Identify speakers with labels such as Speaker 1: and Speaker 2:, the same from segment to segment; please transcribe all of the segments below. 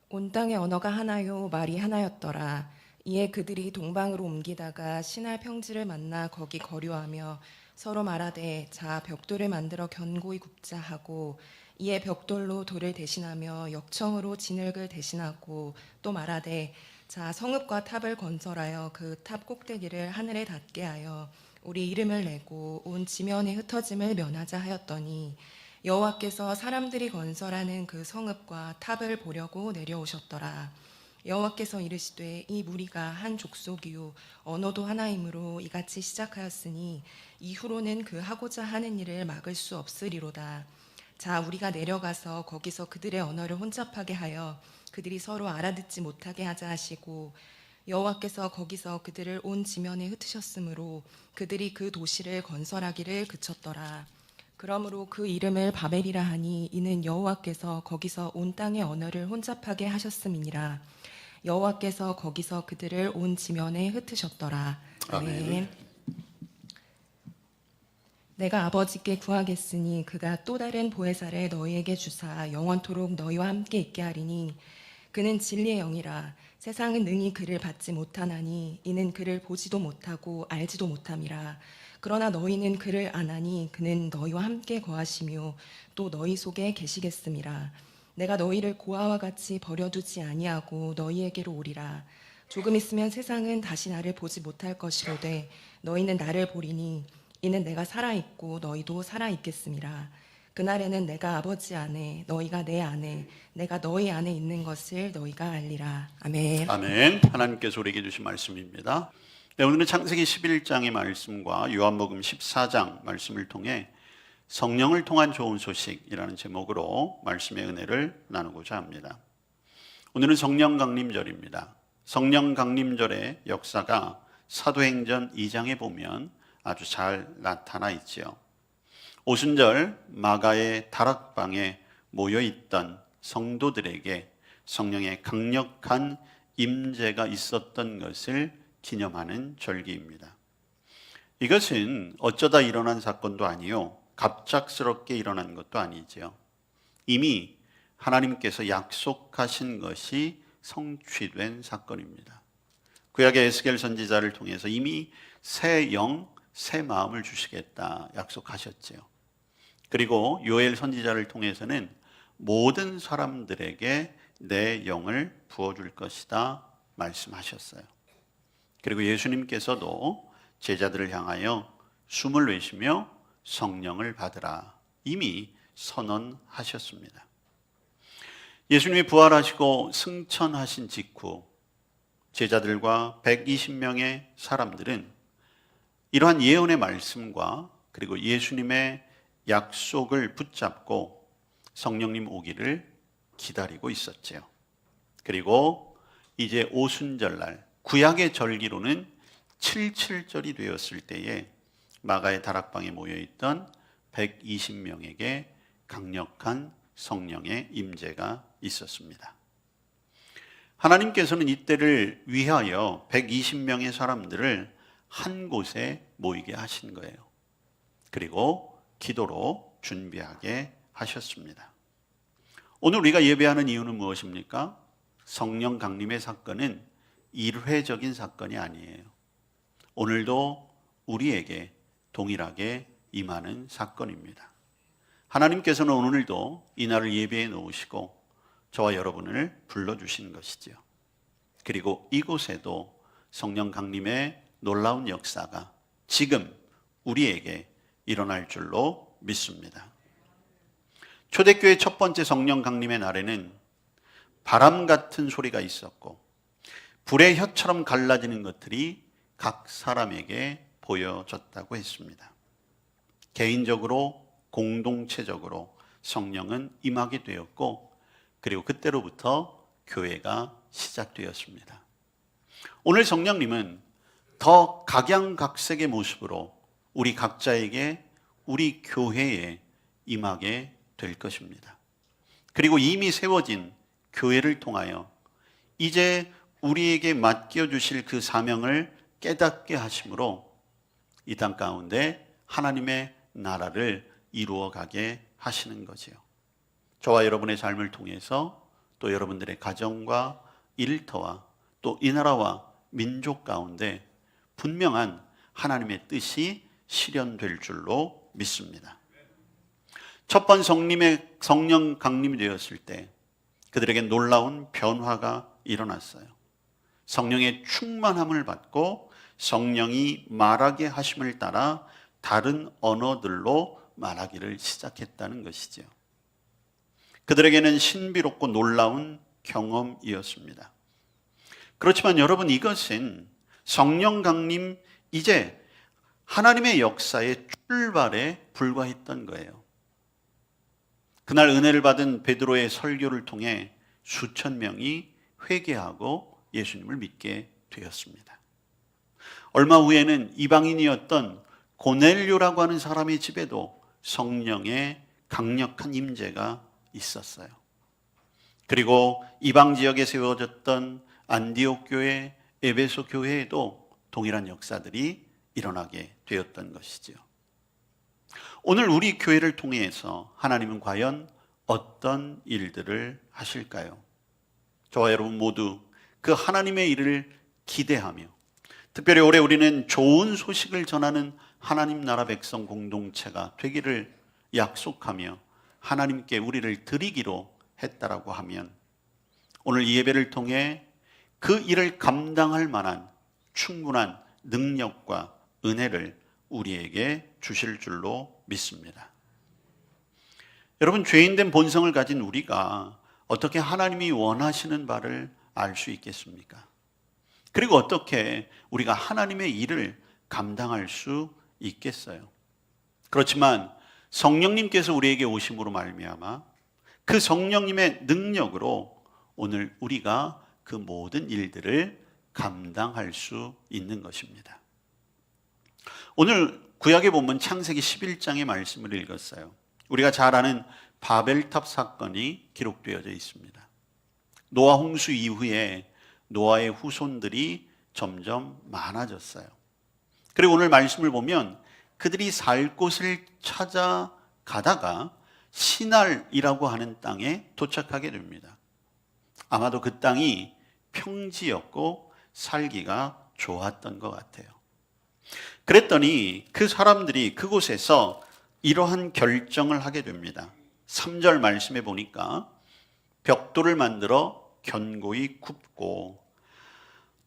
Speaker 1: 온 땅의 언어가 하나요 말이 하나였더라. 이에 그들이 동방으로 옮기다가 신할 평지를 만나 거기 거류하며 서로 말하되 자 벽돌을 만들어 견고히 굽자 하고 이에 벽돌로 돌을 대신하며 역청으로 진흙을 대신하고 또 말하되 자 성읍과 탑을 건설하여 그 탑 꼭대기를 하늘에 닿게 하여 우리 이름을 내고 온 지면의 흩어짐을 면하자 하였더니 여호와께서 사람들이 건설하는 그 성읍과 탑을 보려고 내려오셨더라. 여호와께서 이르시되 이 무리가 한 족속이요 언어도 하나이므로 이같이 시작하였으니 이후로는 그 하고자 하는 일을 막을 수 없으리로다. 자 우리가 내려가서 거기서 그들의 언어를 혼잡하게 하여 그들이 서로 알아듣지 못하게 하자 하시고 여호와께서 거기서 그들을 온 지면에 흩으셨으므로 그들이 그 도시를 건설하기를 그쳤더라. 그러므로 그 이름을 바벨이라 하니 이는 여호와께서 거기서 온 땅의 언어를 혼잡하게 하셨음이니라. 여호와께서 거기서 그들을 온 지면에 흩으셨더라.
Speaker 2: 아멘.
Speaker 1: 아멘. 내가 아버지께 구하겠으니 그가 또 다른 보혜사를 너희에게 주사 영원토록 너희와 함께 있게 하리니 그는 진리의 영이라. 세상은 능히 그를 받지 못하나니 이는 그를 보지도 못하고 알지도 못함이라. 그러나 너희는 그를 아나니 그는 너희와 함께 거하시며 또 너희 속에 계시겠음이라. 내가 너희를 고아와 같이 버려두지 아니하고 너희에게로 오리라. 조금 있으면 세상은 다시 나를 보지 못할 것이로되 너희는 나를 보리니 이는 내가 살아있고 너희도 살아있겠음이라. 그날에는 내가 아버지 안에 너희가 내 안에 내가 너희 안에 있는 것을 너희가 알리라. 아멘.
Speaker 2: 아멘. 하나님께서 우리에게 주신 말씀입니다. 네, 오늘은 창세기 11장의 말씀과 요한복음 14장 말씀을 통해 성령을 통한 좋은 소식이라는 제목으로 말씀의 은혜를 나누고자 합니다. 오늘은 성령 강림절입니다. 성령 강림절의 역사가 사도행전 2장에 보면 아주 잘 나타나 있지요. 오순절 마가의 다락방에 모여있던 성도들에게 성령의 강력한 임재가 있었던 것을 기념하는 절기입니다. 이것은 어쩌다 일어난 사건도 아니요 갑작스럽게 일어난 것도 아니지요. 이미 하나님께서 약속하신 것이 성취된 사건입니다. 구약의 에스겔 선지자를 통해서 이미 새 영, 새 마음을 주시겠다 약속하셨지요. 그리고 요엘 선지자를 통해서는 모든 사람들에게 내 영을 부어줄 것이다 말씀하셨어요. 그리고 예수님께서도 제자들을 향하여 숨을 내쉬며 성령을 받으라 이미 선언하셨습니다. 예수님이 부활하시고 승천하신 직후 제자들과 120명의 사람들은 이러한 예언의 말씀과 그리고 예수님의 약속을 붙잡고 성령님 오기를 기다리고 있었지요. 그리고 이제 오순절날 구약의 절기로는 77절이 되었을 때에 마가의 다락방에 모여있던 120명에게 강력한 성령의 임재가 있었습니다. 하나님께서는 이때를 위하여 120명의 사람들을 한 곳에 모이게 하신 거예요. 그리고 기도로 준비하게 하셨습니다. 오늘 우리가 예배하는 이유는 무엇입니까? 성령 강림의 사건은 일회적인 사건이 아니에요. 오늘도 우리에게 동일하게 임하는 사건입니다. 하나님께서는 오늘도 이날을 예배해 놓으시고 저와 여러분을 불러주신 것이지요. 그리고 이곳에도 성령 강림의 놀라운 역사가 지금 우리에게 일어날 줄로 믿습니다. 초대교회 첫 번째 성령 강림의 날에는 바람 같은 소리가 있었고 불의 혀처럼 갈라지는 것들이 각 사람에게 보여졌다고 했습니다. 개인적으로 공동체적으로 성령은 임하게 되었고 그리고 그때로부터 교회가 시작되었습니다. 오늘 성령님은 더 각양각색의 모습으로 우리 각자에게 우리 교회에 임하게 될 것입니다. 그리고 이미 세워진 교회를 통하여 이제 우리에게 맡겨주실 그 사명을 깨닫게 하심으로 이 땅 가운데 하나님의 나라를 이루어가게 하시는 거지요. 저와 여러분의 삶을 통해서 또 또 여러분들의 가정과 일터와 또 이 나라와 민족 가운데 분명한 하나님의 뜻이 실현될 줄로 믿습니다. 첫 번 성령 강림이 되었을 때 그들에게 놀라운 변화가 일어났어요. 성령의 충만함을 받고 성령이 말하게 하심을 따라 다른 언어들로 말하기를 시작했다는 것이죠. 그들에게는 신비롭고 놀라운 경험이었습니다. 그렇지만 여러분, 이것은 성령 강림, 이제 하나님의 역사의 출발에 불과했던 거예요. 그날 은혜를 받은 베드로의 설교를 통해 수천 명이 회개하고 예수님을 믿게 되었습니다. 얼마 후에는 이방인이었던 고넬료라고 하는 사람의 집에도 성령의 강력한 임재가 있었어요. 그리고 이방 지역에 세워졌던 안디옥 교회, 에베소 교회에도 동일한 역사들이 일어나게 되었던 것이죠. 오늘 우리 교회를 통해서 하나님은 과연 어떤 일들을 하실까요? 저와 여러분 모두 그 하나님의 일을 기대하며, 특별히 올해 우리는 좋은 소식을 전하는 하나님 나라 백성 공동체가 되기를 약속하며 하나님께 우리를 드리기로 했다라고 하면, 오늘 이 예배를 통해 그 일을 감당할 만한 충분한 능력과 은혜를 우리에게 주실 줄로 믿습니다. 여러분, 죄인된 본성을 가진 우리가 어떻게 하나님이 원하시는 바를 알 수 있겠습니까? 그리고 어떻게 우리가 하나님의 일을 감당할 수 있겠어요? 그렇지만 성령님께서 우리에게 오심으로 말미암아 그 성령님의 능력으로 오늘 우리가 그 모든 일들을 감당할 수 있는 것입니다. 오늘 구약에 보면 창세기 11장의 말씀을 읽었어요. 우리가 잘 아는 바벨탑 사건이 기록되어져 있습니다. 노아 홍수 이후에 노아의 후손들이 점점 많아졌어요. 그리고 오늘 말씀을 보면 그들이 살 곳을 찾아가다가 시날이라고 하는 땅에 도착하게 됩니다. 아마도 그 땅이 평지였고 살기가 좋았던 것 같아요. 그랬더니 그 사람들이 그곳에서 이러한 결정을 하게 됩니다. 3절 말씀에 보니까 벽돌을 만들어 견고히 굽고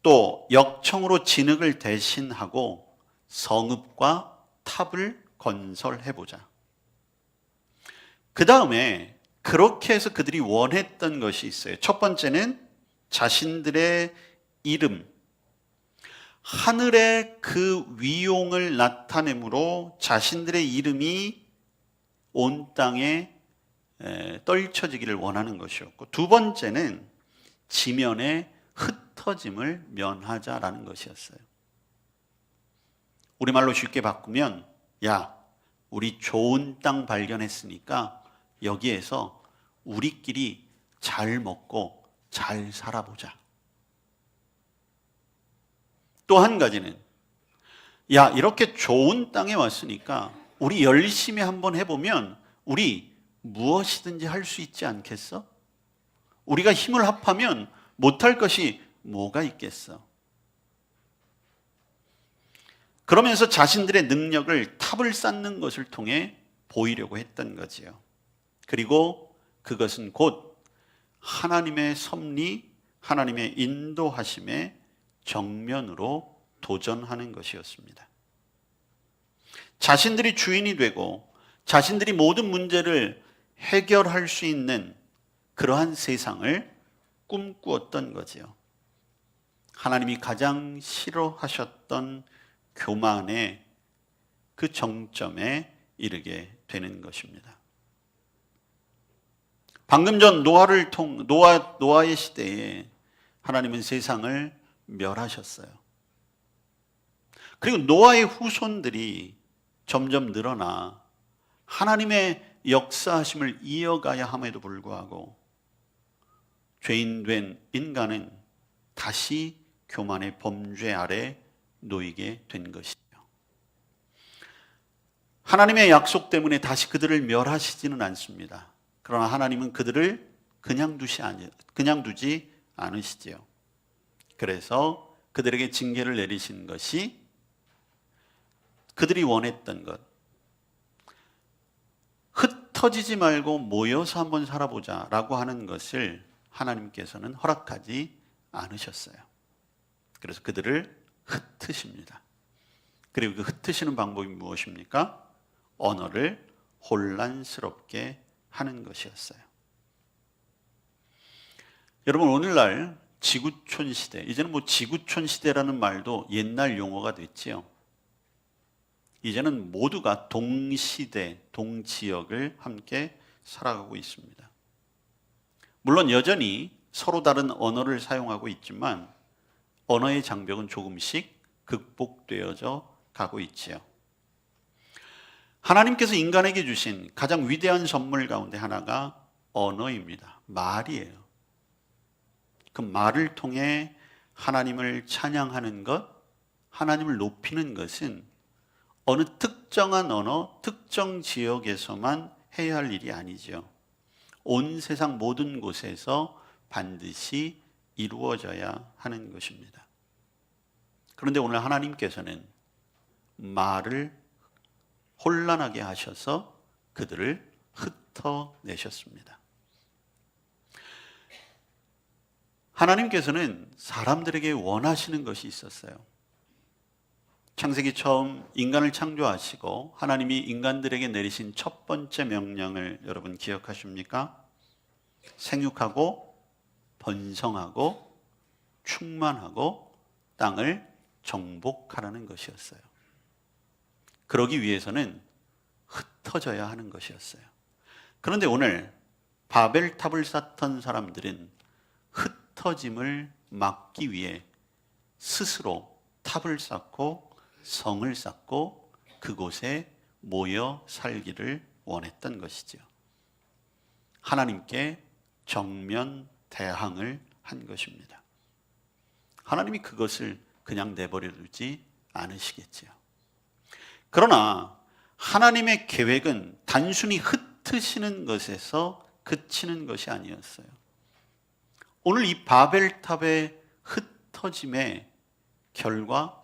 Speaker 2: 또 역청으로 진흙을 대신하고 성읍과 탑을 건설해보자. 그 다음에 그렇게 해서 그들이 원했던 것이 있어요. 첫 번째는 자신들의 이름, 하늘의 그 위용을 나타내므로 자신들의 이름이 온 땅에 떨쳐지기를 원하는 것이었고, 두 번째는 지면의 흩어짐을 면하자라는 것이었어요. 우리말로 쉽게 바꾸면, 야, 우리 좋은 땅 발견했으니까 여기에서 우리끼리 잘 먹고 잘 살아보자. 또 한 가지는, 야, 이렇게 좋은 땅에 왔으니까 우리 열심히 한번 해보면 우리 무엇이든지 할 수 있지 않겠어? 우리가 힘을 합하면 못할 것이 뭐가 있겠어? 그러면서 자신들의 능력을 탑을 쌓는 것을 통해 보이려고 했던 거지요. 그리고 그것은 곧 하나님의 섭리, 하나님의 인도하심의 정면으로 도전하는 것이었습니다. 자신들이 주인이 되고 자신들이 모든 문제를 해결할 수 있는 그러한 세상을 꿈꾸었던 거지요. 하나님이 가장 싫어하셨던 교만의 그 정점에 이르게 되는 것입니다. 방금 전 노아의 시대에 하나님은 세상을 멸하셨어요. 그리고 노아의 후손들이 점점 늘어나 하나님의 역사하심을 이어가야 함에도 불구하고 죄인된 인간은 다시 교만의 범죄 아래 놓이게 된 것이죠. 하나님의 약속 때문에 다시 그들을 멸하시지는 않습니다. 그러나 하나님은 그들을 그냥 두지 않으시지요. 그래서 그들에게 징계를 내리신 것이 그들이 원했던 것, 흩어지지 말고 모여서 한번 살아보자라고 하는 것을 하나님께서는 허락하지 않으셨어요. 그래서 그들을 흩으십니다. 그리고 그 흩으시는 방법이 무엇입니까? 언어를 혼란스럽게 하는 것이었어요. 여러분, 오늘날 지구촌 시대, 이제는 지구촌 시대라는 말도 옛날 용어가 됐지요. 이제는 모두가 동시대, 동지역을 함께 살아가고 있습니다. 물론 여전히 서로 다른 언어를 사용하고 있지만 언어의 장벽은 조금씩 극복되어져 가고 있지요. 하나님께서 인간에게 주신 가장 위대한 선물 가운데 하나가 언어입니다. 말이에요. 그 말을 통해 하나님을 찬양하는 것, 하나님을 높이는 것은 어느 특정한 언어, 특정 지역에서만 해야 할 일이 아니죠. 온 세상 모든 곳에서 반드시 이루어져야 하는 것입니다. 그런데 오늘 하나님께서는 말을 혼란하게 하셔서 그들을 흩어내셨습니다. 하나님께서는 사람들에게 원하시는 것이 있었어요. 창세기 처음 인간을 창조하시고 하나님이 인간들에게 내리신 첫 번째 명령을 여러분 기억하십니까? 생육하고 번성하고 충만하고 땅을 정복하라는 것이었어요. 그러기 위해서는 흩어져야 하는 것이었어요. 그런데 오늘 바벨탑을 쌓던 사람들은 흩어짐을 막기 위해 스스로 탑을 쌓고 성을 쌓고 그곳에 모여 살기를 원했던 것이죠. 하나님께 정면 대항을 한 것입니다. 하나님이 그것을 그냥 내버려 두지 않으시겠지요. 그러나 하나님의 계획은 단순히 흩으시는 것에서 그치는 것이 아니었어요. 오늘 이 바벨탑의 흩어짐의 결과,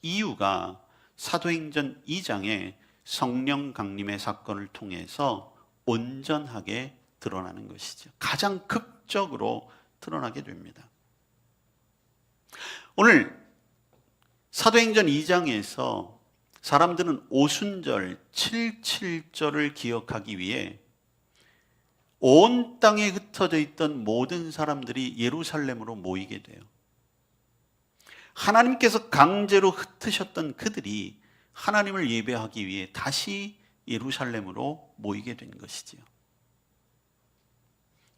Speaker 2: 이유가 사도행전 2장의 성령 강림의 사건을 통해서 온전하게 드러나는 것이죠. 가장 극적으로 드러나게 됩니다. 오늘 사도행전 2장에서 사람들은 오순절 77절을 기억하기 위해 온 땅에 흩어져 있던 모든 사람들이 예루살렘으로 모이게 돼요. 하나님께서 강제로 흩으셨던 그들이 하나님을 예배하기 위해 다시 예루살렘으로 모이게 된 것이지요.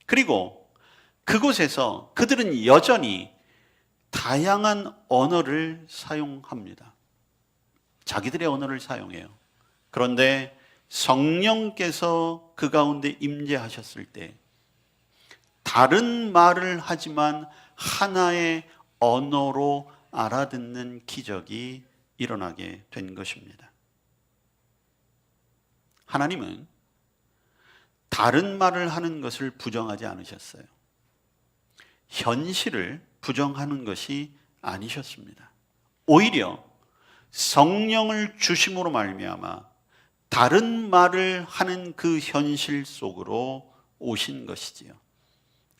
Speaker 2: 그리고 그곳에서 그들은 여전히 다양한 언어를 사용합니다. 자기들의 언어를 사용해요. 그런데 성령께서 그 가운데 임재하셨을 때 다른 말을 하지만 하나의 언어로 알아듣는 기적이 일어나게 된 것입니다. 하나님은 다른 말을 하는 것을 부정하지 않으셨어요. 현실을 부정하는 것이 아니셨습니다. 오히려 성령을 주심으로 말미암아 다른 말을 하는 그 현실 속으로 오신 것이지요.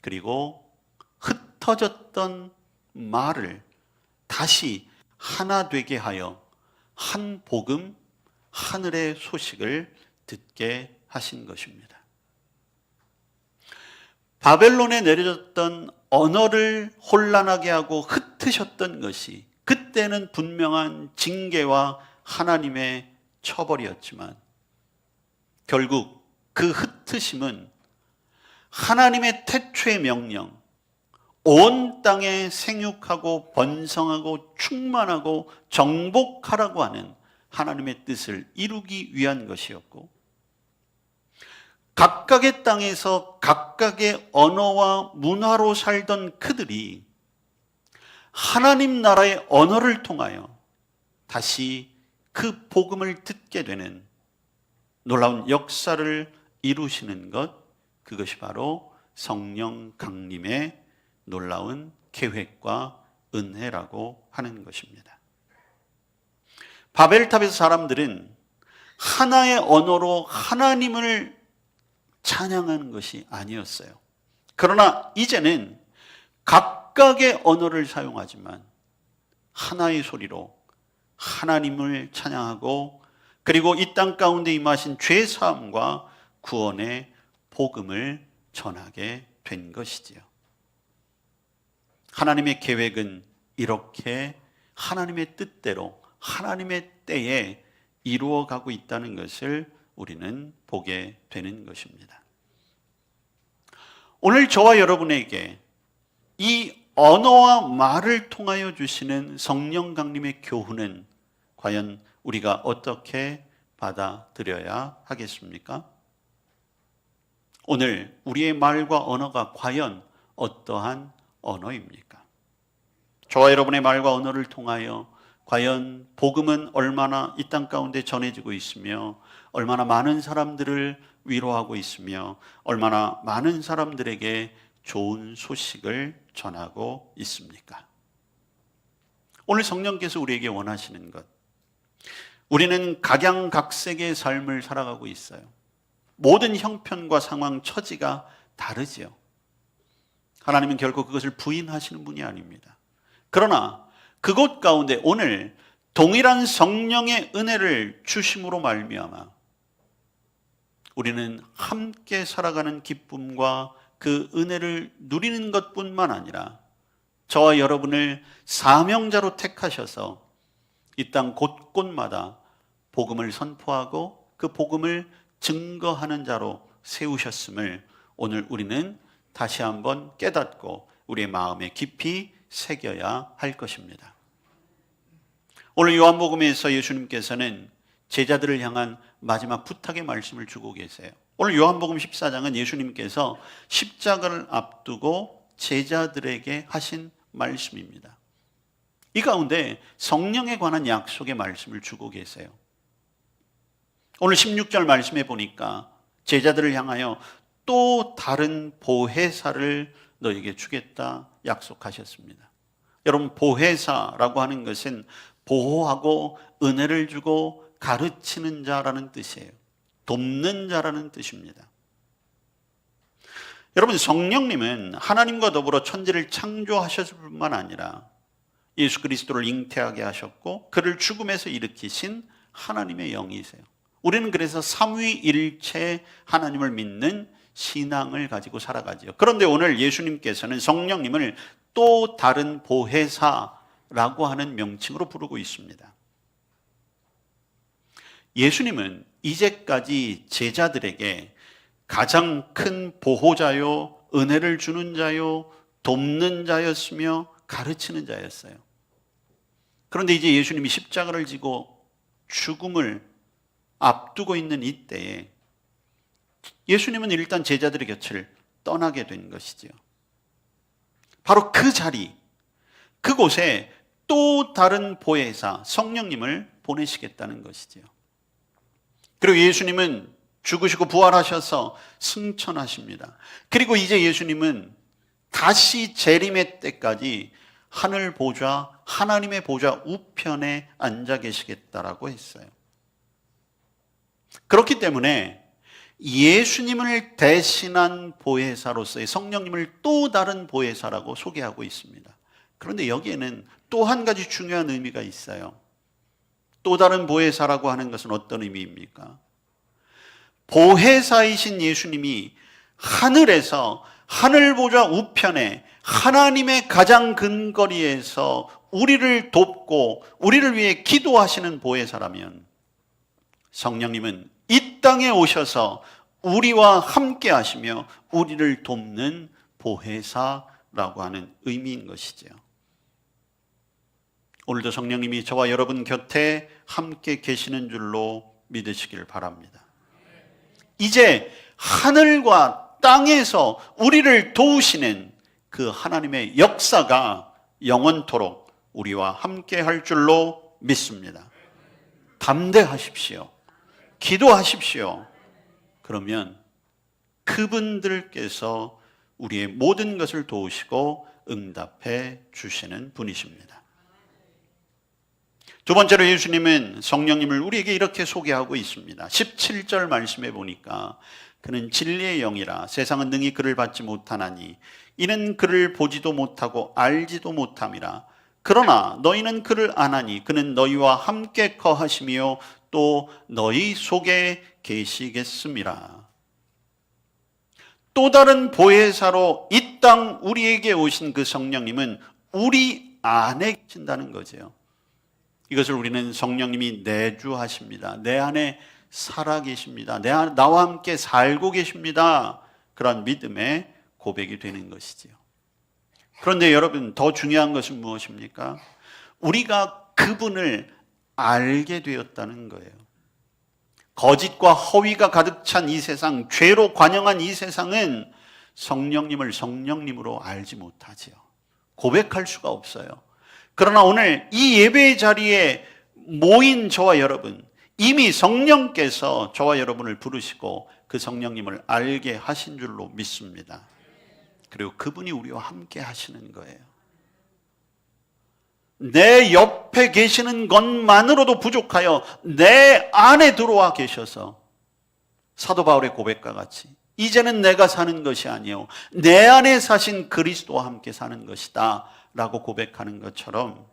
Speaker 2: 그리고 흩어졌던 말을 다시 하나 되게 하여 한 복음, 하늘의 소식을 듣게 하신 것입니다. 바벨론에 내려졌던 언어를 혼란하게 하고 흩으셨던 것이 그때는 분명한 징계와 하나님의 처벌이었지만 결국 그 흩으심은 하나님의 태초의 명령, 온 땅에 생육하고 번성하고 충만하고 정복하라고 하는 하나님의 뜻을 이루기 위한 것이었고, 각각의 땅에서 각각의 언어와 문화로 살던 그들이 하나님 나라의 언어를 통하여 다시 그 복음을 듣게 되는 놀라운 역사를 이루시는 것, 그것이 바로 성령 강림의 놀라운 계획과 은혜라고 하는 것입니다. 바벨탑에서 사람들은 하나의 언어로 하나님을 찬양하는 것이 아니었어요. 그러나 이제는 각각의 언어를 사용하지만 하나의 소리로 하나님을 찬양하고 그리고 이 땅 가운데 임하신 죄 사함과 구원의 복음을 전하게 된 것이지요. 하나님의 계획은 이렇게 하나님의 뜻대로 하나님의 때에 이루어가고 있다는 것을 우리는 보게 되는 것입니다. 오늘 저와 여러분에게 이 언어와 말을 통하여 주시는 성령 강림의 교훈은 과연 우리가 어떻게 받아들여야 하겠습니까? 오늘 우리의 말과 언어가 과연 어떠한 언어입니까? 저와 여러분의 말과 언어를 통하여 과연 복음은 얼마나 이 땅 가운데 전해지고 있으며 얼마나 많은 사람들을 위로하고 있으며 얼마나 많은 사람들에게 좋은 소식을 전하고 있습니까? 오늘 성령께서 우리에게 원하시는 것, 우리는 각양각색의 삶을 살아가고 있어요. 모든 형편과 상황, 처지가 다르지요. 하나님은 결코 그것을 부인하시는 분이 아닙니다. 그러나 그곳 가운데 오늘 동일한 성령의 은혜를 주심으로 말미암아 우리는 함께 살아가는 기쁨과 그 은혜를 누리는 것뿐만 아니라 저와 여러분을 사명자로 택하셔서 이 땅 곳곳마다 복음을 선포하고 그 복음을 증거하는 자로 세우셨음을 오늘 우리는 다시 한번 깨닫고 우리의 마음에 깊이 새겨야 할 것입니다. 오늘 요한복음에서 예수님께서는 제자들을 향한 마지막 부탁의 말씀을 주고 계세요. 오늘 요한복음 14장은 예수님께서 십자가를 앞두고 제자들에게 하신 말씀입니다. 이 가운데 성령에 관한 약속의 말씀을 주고 계세요. 오늘 16절 말씀해 보니까 제자들을 향하여 또 다른 보혜사를 너에게 주겠다 약속하셨습니다. 여러분, 보혜사라고 하는 것은 보호하고 은혜를 주고 가르치는 자라는 뜻이에요. 돕는 자라는 뜻입니다. 여러분, 성령님은 하나님과 더불어 천지를 창조하셨을 뿐만 아니라 예수 그리스도를 잉태하게 하셨고 그를 죽음에서 일으키신 하나님의 영이세요. 우리는 그래서 삼위일체 하나님을 믿는 신앙을 가지고 살아가죠. 그런데 오늘 예수님께서는 성령님을 또 다른 보혜사라고 하는 명칭으로 부르고 있습니다. 예수님은 이제까지 제자들에게 가장 큰 보호자요, 은혜를 주는 자요, 돕는 자였으며 가르치는 자였어요. 그런데 이제 예수님이 십자가를 지고 죽음을 앞두고 있는 이때에 예수님은 일단 제자들의 곁을 떠나게 된 것이지요. 바로 그 자리, 그곳에 또 다른 보혜사 성령님을 보내시겠다는 것이지요. 그리고 예수님은 죽으시고 부활하셔서 승천하십니다. 그리고 이제 예수님은 다시 재림의 때까지 하늘 보좌, 하나님의 보좌 우편에 앉아 계시겠다라고 했어요. 그렇기 때문에 예수님을 대신한 보혜사로서의 성령님을 또 다른 보혜사라고 소개하고 있습니다. 그런데 여기에는 또 한 가지 중요한 의미가 있어요. 또 다른 보혜사라고 하는 것은 어떤 의미입니까? 보혜사이신 예수님이 하늘에서 하늘 보좌 우편에 하나님의 가장 근거리에서 우리를 돕고 우리를 위해 기도하시는 보혜사라면 성령님은 이 땅에 오셔서 우리와 함께 하시며 우리를 돕는 보혜사라고 하는 의미인 것이죠. 오늘도 성령님이 저와 여러분 곁에 함께 계시는 줄로 믿으시길 바랍니다. 이제 하늘과 땅에서 우리를 도우시는 그 하나님의 역사가 영원토록 우리와 함께 할 줄로 믿습니다. 담대하십시오. 기도하십시오. 그러면 그분들께서 우리의 모든 것을 도우시고 응답해 주시는 분이십니다. 두 번째로 예수님은 성령님을 우리에게 이렇게 소개하고 있습니다. 17절 말씀에 보니까 그는 진리의 영이라 세상은 능히 그를 받지 못하나니 이는 그를 보지도 못하고 알지도 못함이라. 그러나 너희는 그를 아나니 그는 너희와 함께 거하시며 또 너희 속에 계시겠음이라. 또 다른 보혜사로 이 땅 우리에게 오신 그 성령님은 우리 안에 계신다는 거죠. 이것을 우리는 성령님이 내주하십니다. 내 안에 살아 계십니다. 나와 함께 살고 계십니다. 그런 믿음의 고백이 되는 것이지요. 그런데 여러분, 더 중요한 것은 무엇입니까? 우리가 그분을 알게 되었다는 거예요. 거짓과 허위가 가득 찬 이 세상, 죄로 관영한 이 세상은 성령님을 성령님으로 알지 못하지요. 고백할 수가 없어요. 그러나 오늘 이 예배의 자리에 모인 저와 여러분, 이미 성령께서 저와 여러분을 부르시고 그 성령님을 알게 하신 줄로 믿습니다. 그리고 그분이 우리와 함께 하시는 거예요. 내 옆에 계시는 것만으로도 부족하여 내 안에 들어와 계셔서 사도 바울의 고백과 같이 이제는 내가 사는 것이 아니요 내 안에 사신 그리스도와 함께 사는 것이다 라고 고백하는 것처럼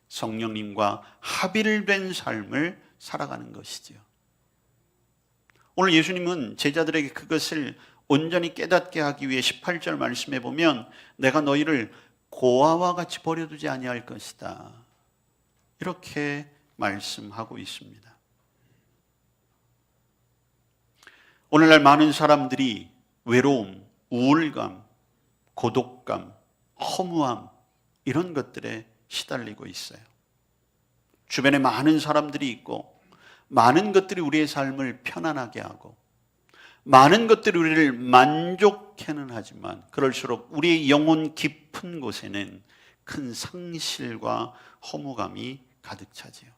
Speaker 2: 성령님과 합일된 삶을 살아가는 것이지요. 오늘 예수님은 제자들에게 그것을 온전히 깨닫게 하기 위해 18절 말씀에 보면 내가 너희를 고아와 같이 버려두지 아니할 것이다 이렇게 말씀하고 있습니다. 오늘날 많은 사람들이 외로움, 우울감, 고독감, 허무함 이런 것들에 시달리고 있어요. 주변에 많은 사람들이 있고 많은 것들이 우리의 삶을 편안하게 하고 많은 것들이 우리를 만족해는 하지만 그럴수록 우리의 영혼 깊은 곳에는 큰 상실과 허무감이 가득 차지요.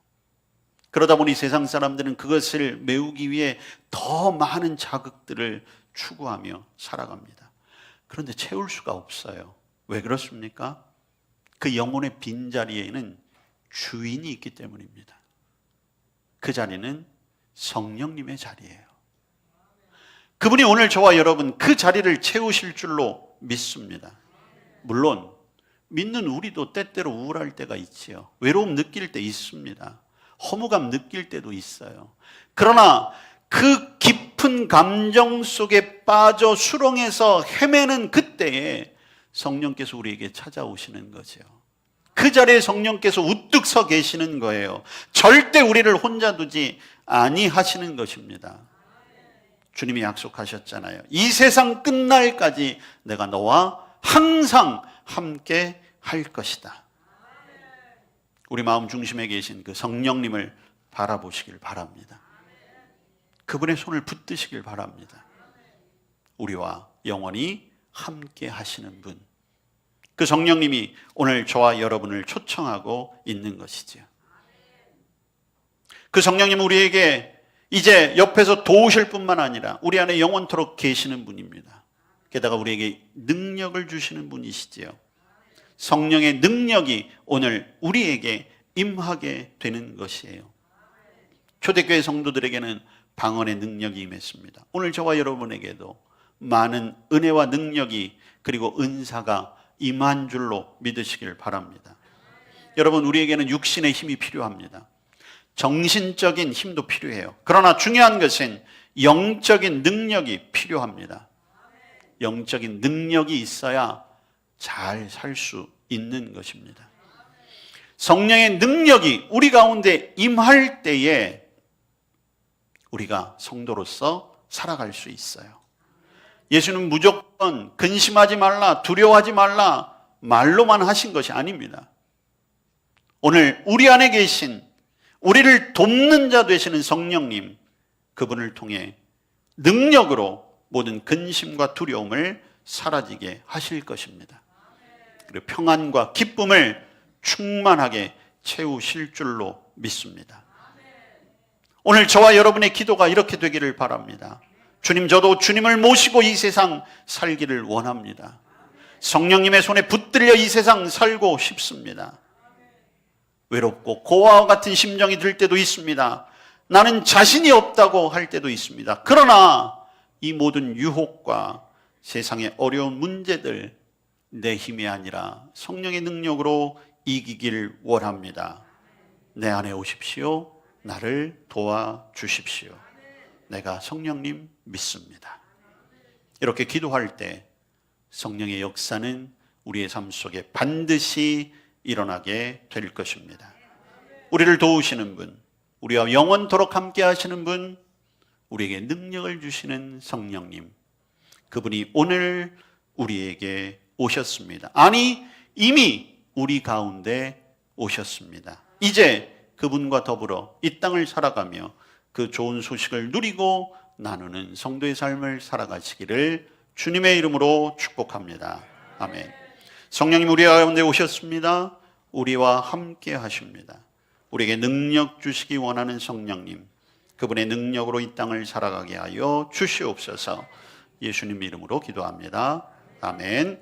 Speaker 2: 그러다 보니 세상 사람들은 그것을 메우기 위해 더 많은 자극들을 추구하며 살아갑니다. 그런데 채울 수가 없어요. 왜 그렇습니까? 그 영혼의 빈자리에는 주인이 있기 때문입니다. 그 자리는 성령님의 자리예요. 그분이 오늘 저와 여러분 그 자리를 채우실 줄로 믿습니다. 물론 믿는 우리도 때때로 우울할 때가 있지요. 외로움 느낄 때 있습니다. 허무감 느낄 때도 있어요. 그러나 그 깊은 감정 속에 빠져 수렁에서 헤매는 그때에 성령께서 우리에게 찾아오시는 거죠. 그 자리에 성령께서 우뚝 서 계시는 거예요. 절대 우리를 혼자 두지 아니하시는 것입니다. 주님이 약속하셨잖아요. 이 세상 끝날까지 내가 너와 항상 함께 할 것이다. 우리 마음 중심에 계신 그 성령님을 바라보시길 바랍니다. 그분의 손을 붙드시길 바랍니다. 우리와 영원히 함께 하시는 분, 그 성령님이 오늘 저와 여러분을 초청하고 있는 것이지요. 그 성령님은 우리에게 이제 옆에서 도우실 뿐만 아니라 우리 안에 영원토록 계시는 분입니다. 게다가 우리에게 능력을 주시는 분이시지요. 성령의 능력이 오늘 우리에게 임하게 되는 것이에요. 초대교회 성도들에게는 방언의 능력이 임했습니다. 오늘 저와 여러분에게도 많은 은혜와 능력이 그리고 은사가 임한 줄로 믿으시길 바랍니다. 여러분, 우리에게는 육신의 힘이 필요합니다. 정신적인 힘도 필요해요. 그러나 중요한 것은 영적인 능력이 필요합니다. 영적인 능력이 있어야 잘 살 수 있는 것입니다. 성령의 능력이 우리 가운데 임할 때에 우리가 성도로서 살아갈 수 있어요. 예수는 무조건 근심하지 말라, 두려워하지 말라 말로만 하신 것이 아닙니다. 오늘 우리 안에 계신 우리를 돕는 자 되시는 성령님, 그분을 통해 능력으로 모든 근심과 두려움을 사라지게 하실 것입니다. 그리고 평안과 기쁨을 충만하게 채우실 줄로 믿습니다. 오늘 저와 여러분의 기도가 이렇게 되기를 바랍니다. 주님, 저도 주님을 모시고 이 세상 살기를 원합니다. 성령님의 손에 붙들려 이 세상 살고 싶습니다. 외롭고 고아와 같은 심정이 들 때도 있습니다. 나는 자신이 없다고 할 때도 있습니다. 그러나 이 모든 유혹과 세상의 어려운 문제들, 내 힘이 아니라 성령의 능력으로 이기길 원합니다. 내 안에 오십시오. 나를 도와주십시오. 내가 성령님 믿습니다. 이렇게 기도할 때 성령의 역사는 우리의 삶 속에 반드시 일어나게 될 것입니다. 우리를 도우시는 분, 우리와 영원토록 함께 하시는 분, 우리에게 능력을 주시는 성령님, 그분이 오늘 우리에게 오셨습니다. 아니, 이미 우리 가운데 오셨습니다. 이제 그분과 더불어 이 땅을 살아가며 그 좋은 소식을 누리고 나누는 성도의 삶을 살아가시기를 주님의 이름으로 축복합니다. 아멘. 성령님 우리 가운데 오셨습니다. 우리와 함께 하십니다. 우리에게 능력 주시기 원하는 성령님, 그분의 능력으로 이 땅을 살아가게 하여 주시옵소서. 예수님 이름으로 기도합니다. 아멘.